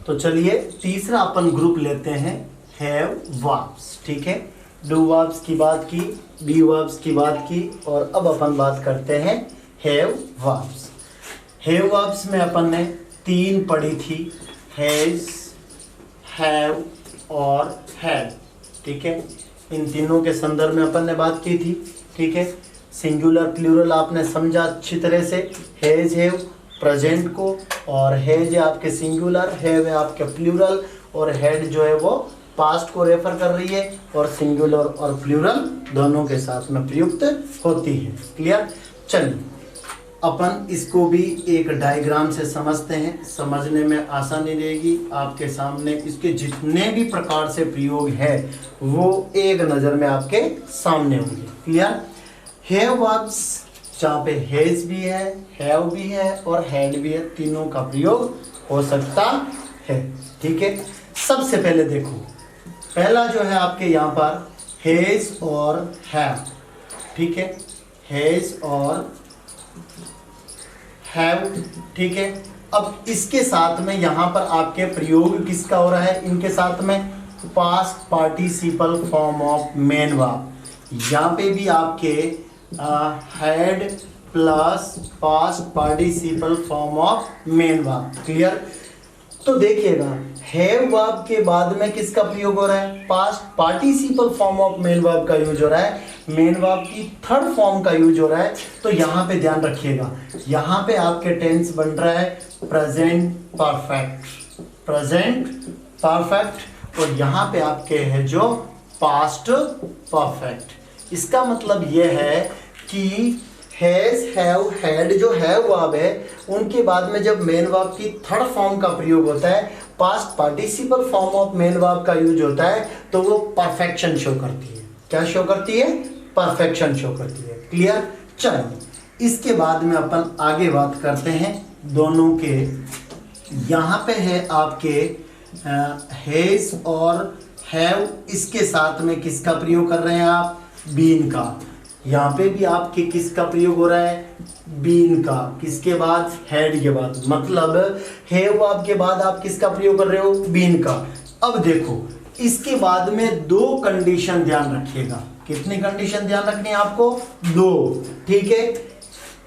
तो चलिए तीसरा अपन ग्रुप लेते हैं हैव वर्ब्स। ठीक है, डू वर्ब्स की बात की, बी वर्ब्स की बात की, और अब अपन बात करते हैं हैव वर्ब्स। हैव वर्ब्स में अपन ने 3 पढ़ी थी, हैज, हैव और हैड। ठीक है, इन तीनों के संदर्भ में अपन ने बात की थी। ठीक है, सिंगुलर प्लूरल आपने समझा अच्छी तरह से, हैज हैव प्रेजेंट को, और हैज है आपके सिंगुलर, हैव है आपके प्लूरल, और हैड जो है वो पास्ट को रेफर कर रही है, और सिंगुलर और प्लूरल दोनों के साथ में प्रयुक्त होती है। क्लियर? चलिए अपन इसको भी एक डायग्राम से समझते हैं, समझने में आसानी रहेगी। आपके सामने इसके जितने भी प्रकार से प्रयोग है वो एक नज़र में आपके सामने होंगे। क्लियर? हैव वर्ब्स जहाँ पे हैज भी है, हैव भी है और हैड भी है, तीनों का प्रयोग हो सकता है। ठीक है, सबसे पहले देखो, पहला जो है आपके यहाँ पर हैज और हैव। ठीक है, हैज और हैव। ठीक है, अब इसके साथ में यहाँ पर आपके प्रयोग किसका हो रहा है? इनके साथ में past participle form of main verb. यहाँ पे भी आपके had plus past participle form of main verb. Clear? तो देखिएगा, हैव वर्ब के बाद में किसका प्रयोग हो रहा है? Past participle form of main verb का यूज हो रहा है, मेन वर्ब की थर्ड फॉर्म का यूज हो रहा है। तो यहाँ पे ध्यान रखिएगा, यहाँ पे आपके टेंस बन रहा है प्रेजेंट परफेक्ट, प्रेजेंट परफेक्ट, और यहाँ पे आपके है जो पास्ट परफेक्ट। इसका मतलब यह है कि हैज, हैव, हैड जो हैव वर्ब है उनके बाद में जब मेन वर्ब की थर्ड फॉर्म का प्रयोग होता है, past participle form of main verb का यूज होता है, तो वो परफेक्शन शो करती है। क्या शो करती है? परफेक्शन शो करती है। क्लियर? चलिए इसके बाद में अपन आगे बात करते हैं दोनों के। यहाँ पे है आपके हैज और हैव, इसके साथ में किसका प्रयोग कर रहे हैं आप? बीन का। यहाँ पे भी आपके किसका प्रयोग हो रहा है? बीन का। किसके बाद? हैड के बाद। मतलब हैव वर्ब के बाद आप किसका प्रयोग कर रहे हो? बीन का। अब देखो, इसके बाद में 2 कंडीशन ध्यान रखिएगा। कितनी कंडीशन ध्यान रखनी है आपको? 2। ठीक है,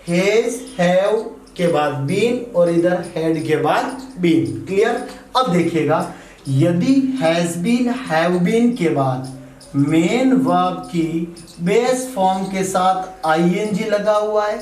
हैज, हैव के बाद बीन, और इधर हैड के बाद बीन। क्लियर? अब देखिएगा, यदि हैज बीन, हैव बीन के बाद मेन वर्ब की बेस फॉर्म के साथ आईएनजी लगा हुआ है,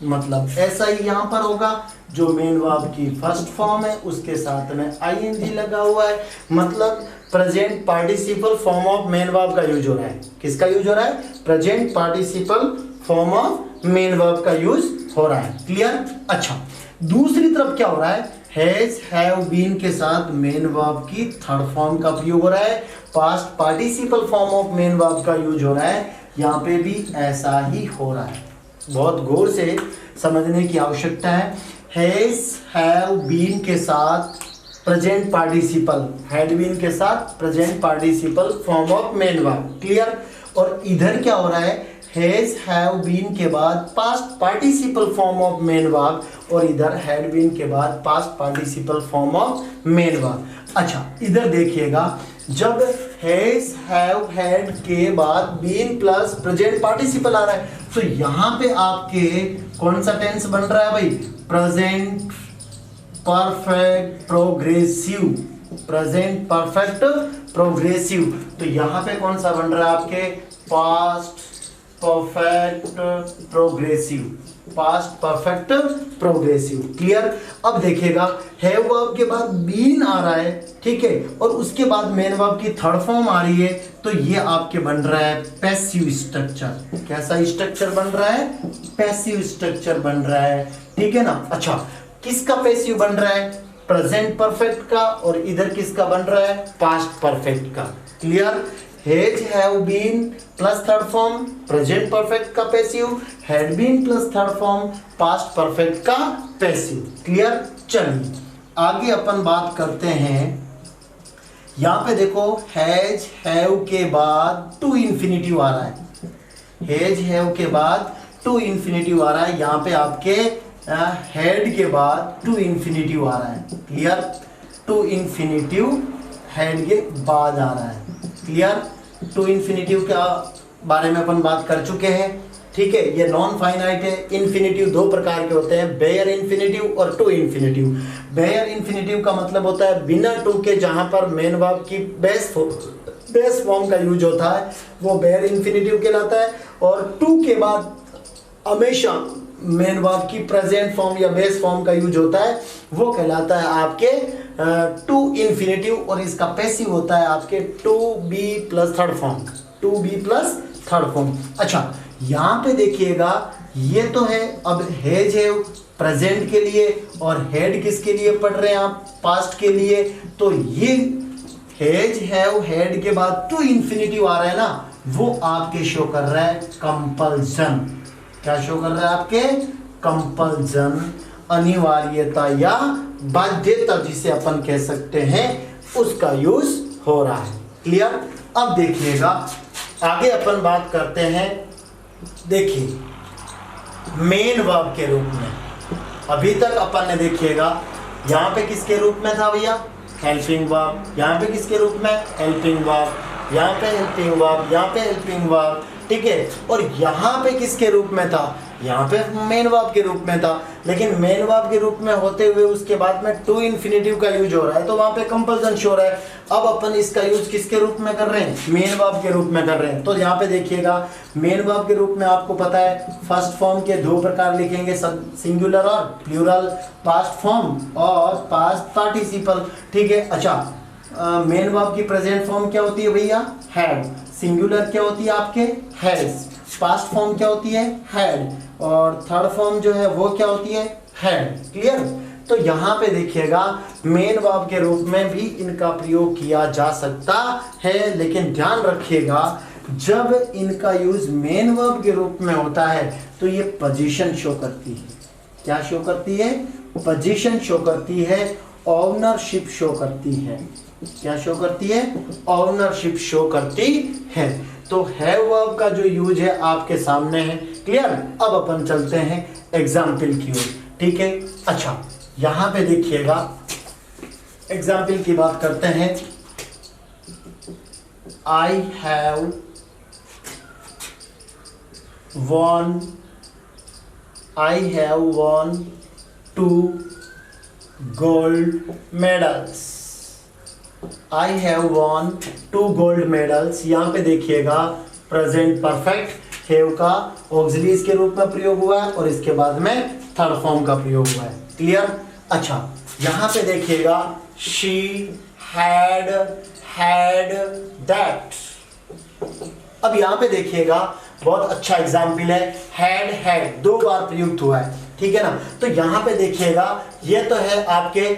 मतलब ऐसा ही यहां पर होगा, जो मेन वर्ब की फर्स्ट फॉर्म है उसके साथ में आईएनजी लगा हुआ है, मतलब present participle form of main verb का यूज हो रहा है। किसका यूज हो रहा है? Present participle form of main verb का यूज हो रहा है। क्लियर? अच्छा, दूसरी तरफ क्या हो रहा है? हैज, हैव, बीन के साथ मेन वर्ब की थर्ड फॉर्म का प्रयोग हो रहा है, past participle form of main verb का यूज हो रहा है। यहाँ पे भी ऐसा ही हो रहा है, बहुत गौर से समझने की आवश्यकता है। हैज, हैव, बीन के साथ प्रेजेंट पार्टिसिपल, हैड बीन के साथ present participle form of main verb. Clear? और इधर क्या हो रहा है? हैज, हैव, बीन के बाद past participle form of main verb, और इधर हैड बीन के बाद past participle form of main verb. अच्छा, इधर देखिएगा, जब हैज, हैव, हैड के बाद बीन प्लस प्रेजेंट पार्टिसिपल आ रहा है, तो यहाँ पे आपके कौन सा टेंस बन रहा है भाई? Present perfect progressive, present perfect progressive. तो यहाँ पे कौन सा बन रहा है आपके? Past perfect progressive, past perfect progressive. Clear? अब देखिएगा, हैव वर्ब के बाद बीन आ रहा है, ठीक है, और उसके बाद मेन वर्ब की थर्ड फॉर्म आ रही है, तो ये आपके बन रहा है पैसिव स्ट्रक्चर। कैसा स्ट्रक्चर बन रहा है? पैसिव स्ट्रक्चर बन रहा है। ठीक है ना? अच्छा, किसका पैसिव बन रहा है? प्रेजेंट परफेक्ट का, और इधर किसका बन रहा है? पास्ट परफेक्ट का। Clear? Has, have, been plus third form present perfect का passive, had been plus third form past perfect का पैसिव। क्लियर? चलिए आगे अपन बात करते हैं। यहाँ पे देखो, हैज, हैव के बाद टू इन्फिनिटिव आ रहा है, हैज, हैव के बाद टू इन्फिनिटिव आ रहा है। यहाँ पे आपके हैड के बाद टू इन्फिनिटिव आ रहा है। क्लियर? टू इन्फिनिटिव हैड के बाद आ रहा है। क्लियर? टू इन्फिनिटिव का बारे में अपन बात कर चुके हैं। ठीक है, ये नॉन फाइनाइट है। इन्फिनिटिव दो प्रकार के होते हैं, बेयर इन्फिनिटिव और टू इन्फिनिटिव। बेयर इन्फिनिटिव का मतलब होता है बिना टू के, जहां पर मेन वर्ब की बेस फॉर्म का यूज होता है वो बेयर इन्फिनिटिव कहलाता है। और टू के बाद हमेशा मेन वर्ब की प्रेजेंट फॉर्म या बेस फॉर्म का यूज होता है, वो कहलाता है आपके टू इन्फिनिटिव। और इसका पैसिव होता है आपके to be plus third form, to be plus third form. अच्छा, यहाँ पे देखिएगा ये तो है, अब हैज है प्रेजेंट के लिए और हेड किसके लिए पढ़ रहे हैं आप? पास्ट के लिए। तो ये हैज हैव हेड के बाद टू इन्फिनिटिव आ रहा है ना, वो आपके शो कर रहा है कंपल्सन। क्या शो कर रहा है आपके? कंपल्सन, अनिवार्यता या बाध्यता जिसे अपन कह सकते हैं, उसका यूज हो रहा है। क्लियर? अब देखिएगा आगे अपन बात करते हैं। देखिए मेन वर्ब के रूप में अभी तक अपन ने देखिएगा यहाँ पे किसके रूप में था भैया? Helping verb. यहाँ पे किसके रूप में? Helping verb. यहाँ पे हेल्पिंग वर्ब, यहाँ पे हेल्पिंग वर्ब। ठीक है, और यहाँ पे किसके रूप में था? यहाँ पे मेन वर्ब के रूप में था। लेकिन मेन वर्ब के रूप में होते हुए उसके बाद में टू इन्फिनिटिव का यूज हो रहा है, तो वहां पे कंपल्सन शो हो रहा है। अब अपन इसका यूज किसके रूप में कर रहे हैं? मेन वर्ब के रूप में कर रहे हैं। तो यहाँ पे देखिएगा मेन वर्ब के रूप में आपको पता है फर्स्ट फॉर्म के दो प्रकार लिखेंगे, सिंगुलर और प्लूरल, पास्ट फॉर्म और पास्ट पार्टिसिपल। ठीक है। अच्छा, मेन वर्ब की प्रेजेंट फॉर्म क्या होती है भैया? हैड। सिंगुलर क्या होती है आपके? हैज। पास्ट फॉर्म क्या होती है? हैड। और थर्ड फॉर्म जो है वो क्या होती है? हैड। क्लियर? तो यहाँ पे देखिएगा मेन वर्ब के रूप में भी इनका प्रयोग किया जा सकता है, लेकिन ध्यान रखिएगा जब इनका यूज मेन वर्ब के रूप में होता है तो ये पोजीशन शो करती है। क्या शो करती है? पोजीशन शो करती है, ओनरशिप शो करती है। क्या शो करती है? ओनरशिप शो करती है। तो हैव वर्ब का जो यूज है आपके सामने है। क्लियर? अब अपन चलते हैं एग्जाम्पल की ओर। ठीक है। अच्छा, यहां पे देखिएगा एग्जाम्पल की बात करते हैं। I have won 2 gold medals। I have won 2 gold medals। यहाँ पे देखिएगा प्रेजेंट परफेक्ट हैव का ऑक्सिलरीज के रूप में प्रयोग हुआ है और इसके बाद में थर्ड फॉर्म का प्रयोग हुआ है। क्लियर? अच्छा, यहाँ पे देखिएगा she had that। अब यहाँ पे देखिएगा बहुत अच्छा एग्जाम्पल है, had दो बार प्रयुक्त हुआ है। ठीक है ना? तो यहाँ पे देखिएगा ये तो है आपके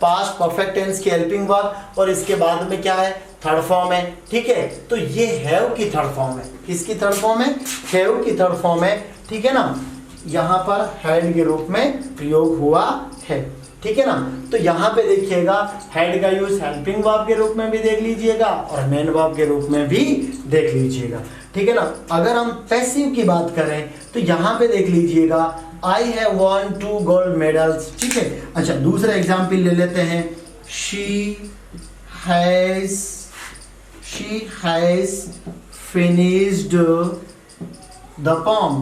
पास्ट परफेक्ट टेंस की हेल्पिंग वर्ब और इसके बाद में क्या है? थर्ड फॉर्म है। ठीक है, तो ये हैव की थर्ड फॉर्म है। किसकी थर्ड फॉर्म है? हैव की थर्ड फॉर्म है। ठीक है ना? यहाँ पर हैड के रूप में प्रयोग हुआ है। ठीक है ना? तो यहाँ पे देखिएगा हैड का यूज हेल्पिंग वर्ब के रूप में भी देख लीजिएगा और मेन वर्ब के रूप में भी देख लीजिएगा। ठीक है ना? अगर हम पैसिव की बात करें तो यहाँ पे देख लीजिएगा I have won 2 gold medals। ठीक है। अच्छा, दूसरा एग्जाम्पल ले लेते हैं। She has finished the poem।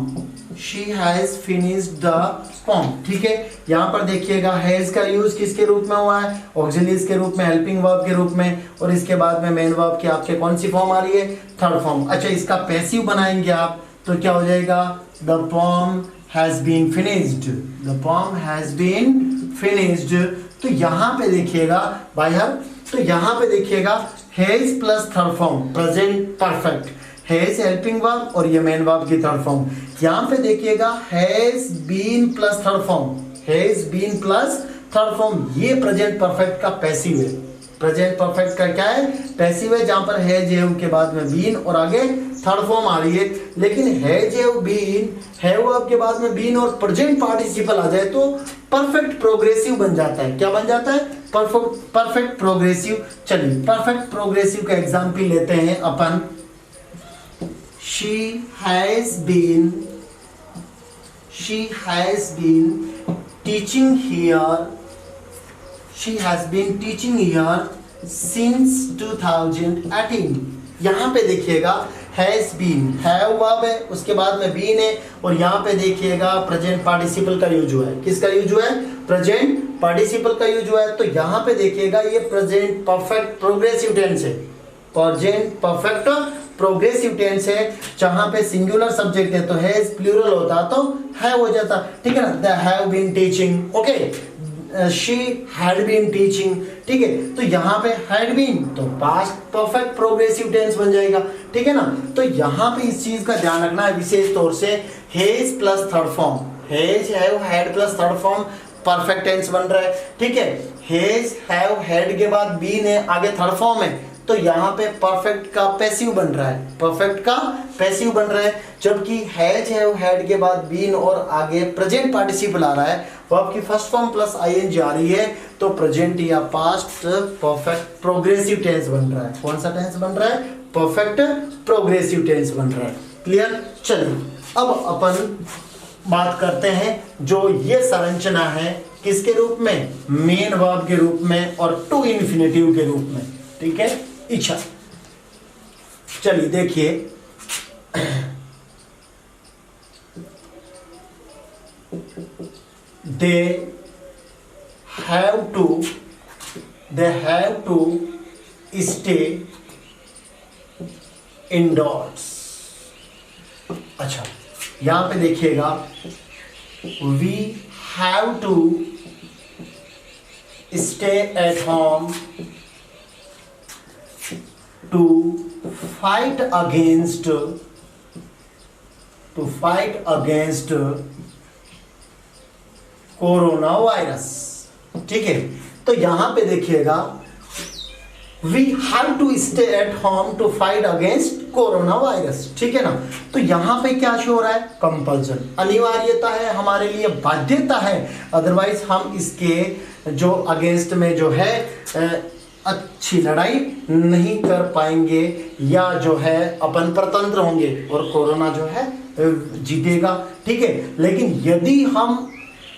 She has finished the poem। ठीक है। यहाँ पर देखिएगा has का यूज किसके रूप में हुआ है? ऑक्सिलरीज के रूप में, हेल्पिंग वर्ब के रूप में, और इसके बाद में मेन वर्ब की आपके कौन सी फॉर्म आ रही है? Third form. अच्छा, इसका पैसिव बनाएंगे आप तो क्या हो जाएगा? The poem has been finished। The poem has been finished। तो यहाँ पे देखिएगा बाहर, तो यहाँ पे देखिएगा has plus third form present perfect, has helping verb और ये मेन वर्ब की थर्ड फॉर्म। यहाँ पे देखिएगा has been plus third form, has been plus third form, ये प्रेजेंट परफेक्ट का पैसिव है। प्रेजेंट परफेक्ट का क्या है? पैसिव है, जहां पर हैज हैव के बाद में बीन और आगे थर्ड फॉर्म आ रही है। लेकिन has have been, have verb के बाद में बीन और प्रेजेंट पार्टिसिपल आ जाए तो परफेक्ट प्रोग्रेसिव बन जाता है। क्या बन जाता है? Perfect progressive. चलिए परफेक्ट प्रोग्रेसिव का एग्जांपल लेते हैं अपन। she has been teaching here she has been teaching here since 2018। यहाँ पे देखिएगा हैज बीन, हैव वर्ब है, उसके बाद में बीन है, और यहाँ पे देखिएगा प्रेजेंट पार्टिसिपल का यूज हुआ है। किसका यूज हुआ है? प्रेजेंट पार्टिसिपल का यूज हुआ है। तो यहाँ पे देखिएगा ये प्रेजेंट परफेक्ट प्रोग्रेसिव टेंस है, प्रेजेंट परफेक्ट प्रोग्रेसिव टेंस है। जहां पे सिंगुलर सब्जेक्ट है तो हैज, प्लूरल होता तो हैव हो जाता, ठीक है ना। They have been teaching, okay, she had been teaching, ठीक है। तो यहाँ पे हैड बीन तो पास्ट परफेक्ट प्रोग्रेसिव टेंस बन जाएगा, ठीक है ना। तो यहाँ पे इस चीज का ध्यान रखना है विशेष तौर से, has plus third form, has have had plus third form perfect tense बन रहा है, ठीक है। हैज हैव हैड के बाद बीन है, आगे थर्ड फॉर्म है, तो यहाँ पे परफेक्ट का पैसिव बन रहा है, परफेक्ट का पैसिव बन रहा है। जबकि हैज हैव हैड के बाद बीन और आगे प्रेजेंट पार्टिसिपल आ रहा है, वो आपकी फर्स्ट फॉर्म प्लस आईएनजी आ रही है, तो प्रेजेंट या पास्ट परफेक्ट प्रोग्रेसिव टेंस बन रहा है। कौन सा टेंस बन रहा है? परफेक्ट प्रोग्रेसिव टेंस बन रहा है। क्लियर? चलिए अब अपन बात करते हैं जो ये संरचना है किसके रूप में? मेन वर्ब के रूप में और टू इन्फिनेटिव के रूप में, ठीक है। इच्छा, चलिए देखिए, they have to stay indoors. अच्छा, यहां पे देखिएगा we have to stay at home to fight against corona virus, ठीक है। तो यहां पे देखिएगा we have to stay at home to fight against corona virus, ठीक है ना। तो यहां पे क्या शो हो रहा है? कंपल्सन, अनिवार्यता है हमारे लिए, बाध्यता है, अदरवाइज हम इसके जो अगेंस्ट में जो है अच्छी लड़ाई नहीं कर पाएंगे, या जो है अपन परतंत्र होंगे और कोरोना जो है जीतेगा, ठीक है। लेकिन यदि हम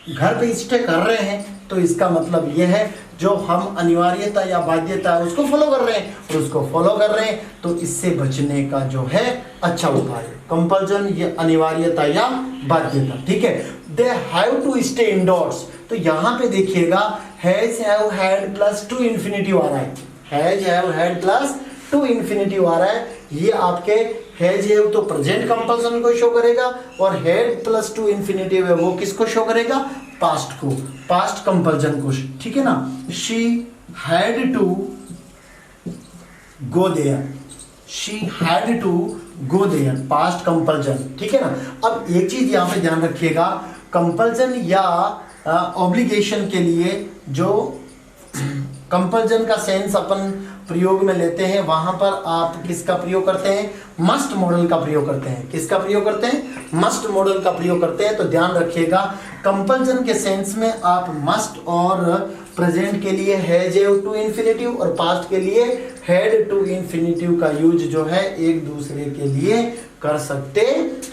घर पे स्टे कर रहे हैं तो इसका मतलब यह है जो हम अनिवार्यता या बाध्यता है उसको फॉलो कर रहे हैं, और उसको फॉलो कर रहे हैं तो इससे बचने का जो है अच्छा उपाय है कंपल्सन, ये अनिवार्यता या बाध्यता, ठीक है। They have to stay indoors, तो यहाँ पे देखिएगा has have had plus to infinitive आ रहा है, has have had plus to infinitive आ रहा है। ये आपके हैज हैव तो प्रेजेंट कंपल्सन को शो करेगा, और हैड प्लस टू इन्फिनिटिव है वो किसको शो करेगा? पास्ट को, पास्ट कंपल्सन को, ठीक है ना। She had to go there, she had to go there, past compulsion, ठीक है ना। अब एक चीज यहाँ पे ध्यान रखिएगा, कंपल्सन या ऑब्लिगेशन के लिए जो कंपल्सन का सेंस अपन प्रयोग में लेते हैं, वहां पर आप किसका प्रयोग करते हैं? मस्ट मॉडल का प्रयोग करते हैं। किसका प्रयोग करते हैं? मस्ट मॉडल का प्रयोग करते हैं। तो ध्यान रखिएगा कंपल्सन के सेंस में आप मस्ट और प्रेजेंट के लिए हैज हैव टू इन्फिनिटिव और पास्ट के लिए हैड टू इन्फिनिटिव का यूज जो है एक दूसरे के लिए कर सकते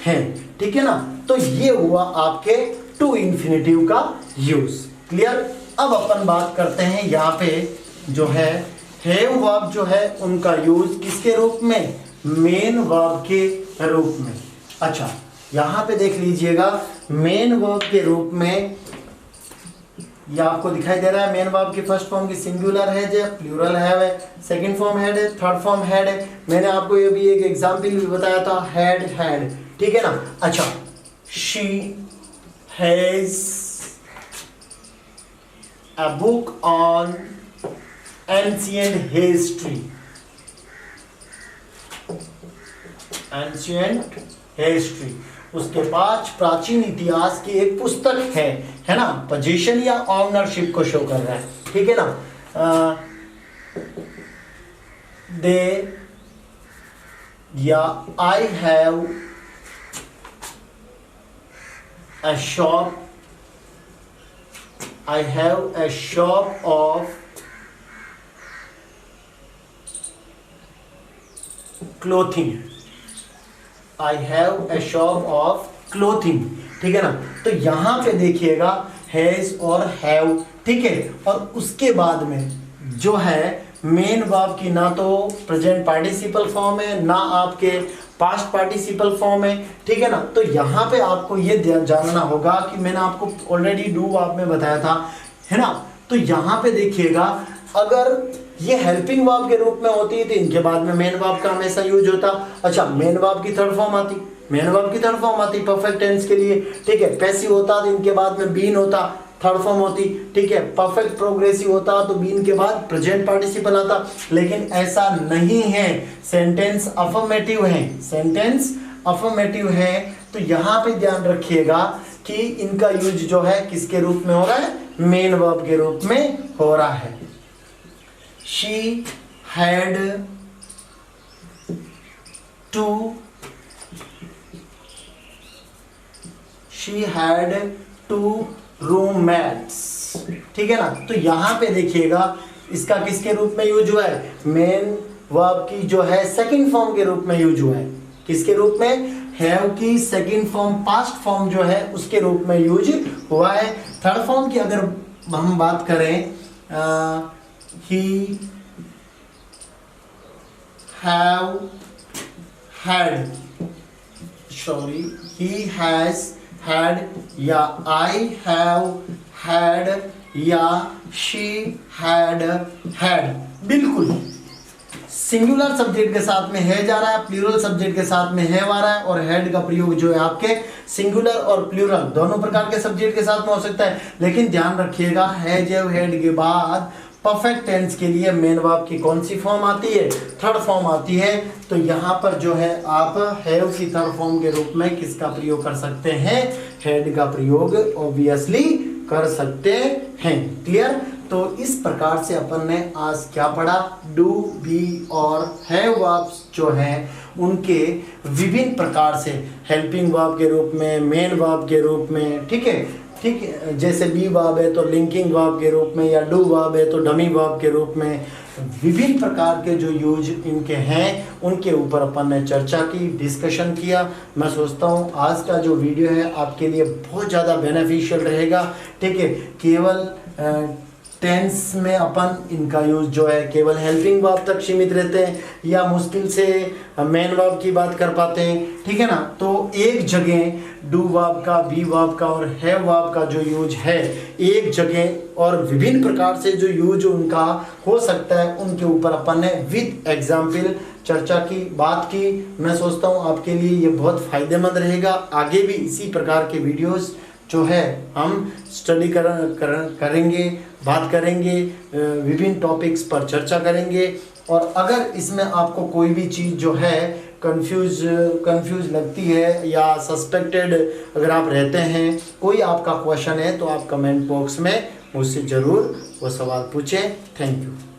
हैं, ठीक है ना। तो ये हुआ आपके टू इन्फिनिटिव का यूज। क्लियर? अब अपन बात करते हैं यहाँ पे जो है हैव वर्ब जो है उनका यूज किसके रूप में? मेन वर्ब के रूप में। अच्छा, यहाँ पे देख लीजिएगा मेन वर्ब के रूप में, ये आपको दिखाई दे रहा है मेन वर्ब की फर्स्ट फॉर्म की सिंगुलर है, प्लूरल है, सेकंड फॉर्म हैड है, थर्ड फॉर्म हैड है। मैंने आपको ये भी एक एग्जांपल भी बताया था, हैड हैड, ठीक है ना। अच्छा, she has a book on ancient history, ancient history, उसके पास प्राचीन इतिहास की एक पुस्तक है ना। पोजीशन या ऑनरशिप को शो कर रहा है, ठीक है ना। दे या I have a shop, I have a shop of clothing, I have a shop of clothing, ठीक है ना। तो यहाँ पे देखिएगा हैज और हैव, ठीक है। और उसके बाद में जो है मेन वर्ब की ना तो प्रेजेंट पार्टिसिपल फॉर्म है ना आपके पास्ट पार्टिसिपल फॉर्म है, ठीक है ना। तो यहाँ पे आपको ये जानना होगा कि मैंने आपको ऑलरेडी डू वर्ब में बताया था, है ना। तो यहाँ पे देखिएगा अगर ये हेल्पिंग वर्ब के रूप में होती है तो इनके बाद में मेन वर्ब का हमेशा यूज होता। अच्छा, मेन वर्ब की थर्ड फॉर्म आती, मेन वर्ब की थर्ड फॉर्म आती परफेक्ट टेंस के लिए, ठीक है। पैसिव होता तो इनके बाद में बीन होता, थर्ड फॉर्म होती, ठीक है। परफेक्ट प्रोग्रेसिव होता तो बीन के बाद प्रेजेंट पार्टिसिपल आता, लेकिन ऐसा नहीं है। सेंटेंस अफर्मेटिव है, सेंटेंस अफर्मेटिव है। तो यहाँ पे ध्यान रखिएगा कि इनका यूज जो है किसके रूप में हो रहा है, मेन वर्ब के रूप में हो रहा है। She had two roommates, ठीक है ना। तो यहां पे देखिएगा इसका किसके रूप में यूज हुआ है, मेन वर्ब की जो है सेकंड फॉर्म के रूप में यूज हुआ है। किसके रूप में, हैव की सेकंड फॉर्म पास्ट फॉर्म जो है उसके रूप में यूज हुआ है। थर्ड फॉर्म की अगर हम बात करें, he has had या I have had या she had had, बिल्कुल सिंगुलर सब्जेक्ट के साथ में है जा रहा है, प्लूरल सब्जेक्ट के साथ में है आ रहा है, और हेड का प्रयोग जो है आपके सिंगुलर और प्लूरल दोनों प्रकार के सब्जेक्ट के साथ में हो सकता है। लेकिन ध्यान रखिएगा हैज एव हेड के बाद परफेक्ट टेंस के लिए मेन वर्ब की कौन सी फॉर्म आती है, थर्ड फॉर्म आती है। तो यहाँ पर जो है आप हैव की थर्ड फॉर्म के रूप में किसका प्रयोग कर सकते हैं, हेड का प्रयोग ऑब्वियसली कर सकते हैं। क्लियर। तो इस प्रकार से अपन ने आज क्या पढ़ा, डू, बी और हैव वर्ब्स जो हैं उनके विभिन्न प्रकार से हेल्पिंग वर्ब के रूप में, मेन वर्ब के रूप में, ठीक है, ठीक है। जैसे बी वर्ब है तो लिंकिंग वर्ब के रूप में, या डू वर्ब है तो डमी वर्ब के रूप में, विभिन्न प्रकार के जो यूज इनके हैं उनके ऊपर अपन ने चर्चा की, डिस्कशन किया। मैं सोचता हूँ आज का जो वीडियो है आपके लिए बहुत ज़्यादा बेनिफिशियल रहेगा, ठीक है। केवल टेंस में अपन इनका यूज जो है केवल हेल्पिंग वर्ब तक सीमित रहते हैं या मुश्किल से मेन वर्ब की बात कर पाते हैं, ठीक है ना। तो एक जगह डू वर्ब का, बी वर्ब का और हैव वर्ब का जो यूज है एक जगह, और विभिन्न प्रकार से जो यूज उनका हो सकता है उनके ऊपर अपन ने विद एग्जाम्पल चर्चा की, बात की। मैं सोचता हूँ आपके लिए ये बहुत फायदेमंद रहेगा। आगे भी इसी प्रकार के वीडियोस जो है हम स्टडी करेंगे, बात करेंगे, विभिन्न टॉपिक्स पर चर्चा करेंगे। और अगर इसमें आपको कोई भी चीज़ जो है कंफ्यूज लगती है या सस्पेक्टेड अगर आप रहते हैं, कोई आपका क्वेश्चन है तो आप कमेंट बॉक्स में मुझसे ज़रूर वो सवाल पूछें। Thank you.